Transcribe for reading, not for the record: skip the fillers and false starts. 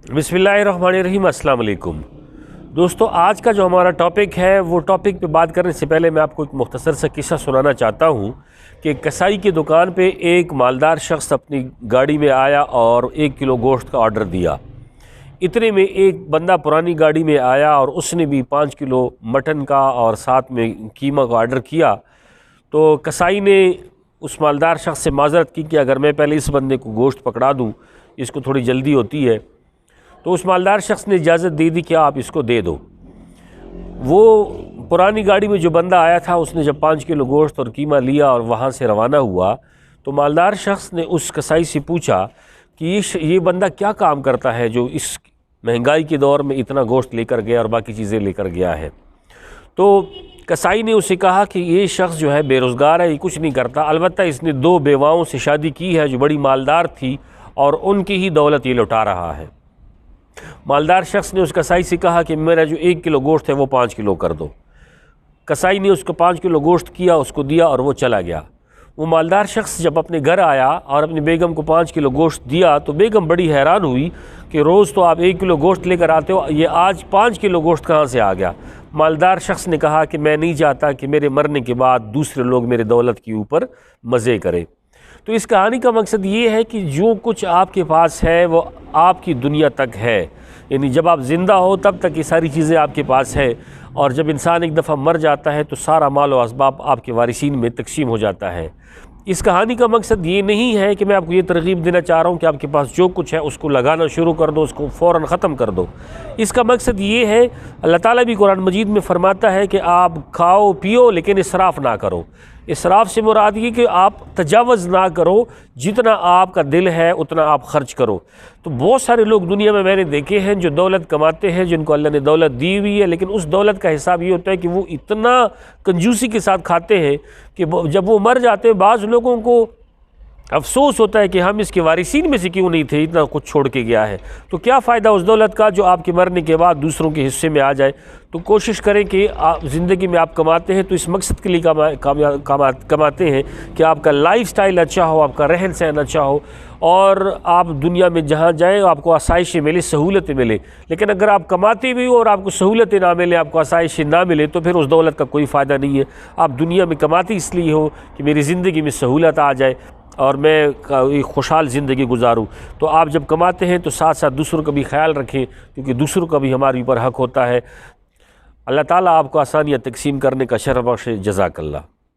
बिस्मिल्लाहिर्रहमानिर्रहीम, अस्सलाम वालेकुम। दोस्तों, आज का जो हमारा टॉपिक है वो टॉपिक पे बात करने से पहले मैं आपको एक मुख्तसर सा किस्सा सुनाना चाहता हूँ कि कसाई की दुकान पे एक मालदार शख्स अपनी गाड़ी में आया और 1 किलो गोश्त का ऑर्डर दिया। इतने में एक बंदा पुरानी गाड़ी में आया और उसने भी 5 किलो मटन का और साथ में कीमा का ऑर्डर किया। तो कसाई ने उस मालदार शख्स से माजरत की कि अगर मैं पहले इस बंदे को गोश्त पकड़ा दूँ, इसको थोड़ी जल्दी होती है। तो उस मालदार शख्स ने इजाज़त दे दी कि आप इसको दे दो। वो पुरानी गाड़ी में जो बंदा आया था उसने जब 5 किलो गोश्त और कीमा लिया और वहाँ से रवाना हुआ, तो मालदार शख्स ने उस कसाई से पूछा कि ये बंदा क्या काम करता है जो इस महंगाई के दौर में इतना गोश्त लेकर गया और बाकी चीज़ें लेकर गया है। तो कसाई ने उसे कहा कि ये शख्स जो है बेरोज़गार है, ये कुछ नहीं करता, अलबत्ता इसने 2 बेवाओं से शादी की है जो बड़ी मालदार थी और उनकी ही दौलत ये लुटा रहा है। मालदार शख्स ने उस कसाई से कहा कि मेरा जो 1 किलो गोश्त है वो 5 किलो कर दो। कसाई ने उसको 5 किलो गोश्त किया, उसको दिया और वो चला गया। वो मालदार शख्स जब अपने घर आया और अपनी बेगम को 5 किलो गोश्त दिया तो बेगम बड़ी हैरान हुई कि रोज़ तो आप 1 किलो गोश्त लेकर आते हो, ये आज 5 किलो गोश्त कहाँ से आ गया। मालदार शख्स ने कहा कि मैं नहीं चाहता कि मेरे मरने के बाद दूसरे लोग मेरे दौलत के ऊपर मज़े करें। तो इस कहानी का मकसद ये है कि जो कुछ आपके पास है वो आपकी दुनिया तक है, यानी जब आप ज़िंदा हो तब तक ये सारी चीज़ें आपके पास है, और जब इंसान एक दफ़ा मर जाता है तो सारा माल और असबाब आपके वारिसीन में तकसीम हो जाता है। इस कहानी का मकसद ये नहीं है कि मैं आपको ये तरगीब देना चाह रहा हूँ कि आपके पास जो कुछ है उसको लगाना शुरू कर दो, उसको फ़ौरन ख़त्म कर दो। इसका मकसद ये है, अल्लाह ताला भी कुरान मजीद में फ़रमाता है कि आप खाओ पियो लेकिन इसराफ़ ना करो। इसराफ़ से मुराद ये कि आप तजावज़ ना करो, जितना आपका दिल है उतना आप ख़र्च करो। तो बहुत सारे लोग दुनिया में मैंने देखे हैं जो दौलत कमाते हैं, जिनको अल्लाह ने दौलत दी हुई है, लेकिन उस दौलत का हिसाब ये होता है कि वो इतना कंजूसी के साथ खाते हैं कि जब वो मर जाते हैं बाज़ लोगों को अफसोस होता है कि हम इसके वारिसीन में से क्यों नहीं थे, इतना कुछ छोड़ के गया है। तो क्या फ़ायदा उस दौलत का जो आपके मरने के बाद दूसरों के हिस्से में आ जाए। तो कोशिश करें कि आप ज़िंदगी में आप कमाते हैं तो इस मकसद के लिए कमाते हैं कि आपका लाइफस्टाइल अच्छा हो, आपका रहन सहन अच्छा हो और आप दुनिया में जहाँ जाएँ आपको आसाइशें मिले, सहूलतें मिले। लेकिन अगर आप कमाते भी हो और आपको सहूलतें ना मिले, आपको आसाइशें ना मिले, तो फिर उस दौलत का कोई फ़ायदा नहीं है। आप दुनिया में कमाते इसलिए हो कि मेरी ज़िंदगी में सहूलत आ जाए और मैं एक खुशहाल ज़िंदगी गुजारूँ। तो आप जब कमाते हैं तो साथ साथ दूसरों का भी ख्याल रखें, क्योंकि दूसरों का भी हमारे ऊपर हक़ होता है। अल्लाह ताला आपको आसानियाँ तक़सीम करने का शरफ़ बख्शे। जज़ाकल्लाह।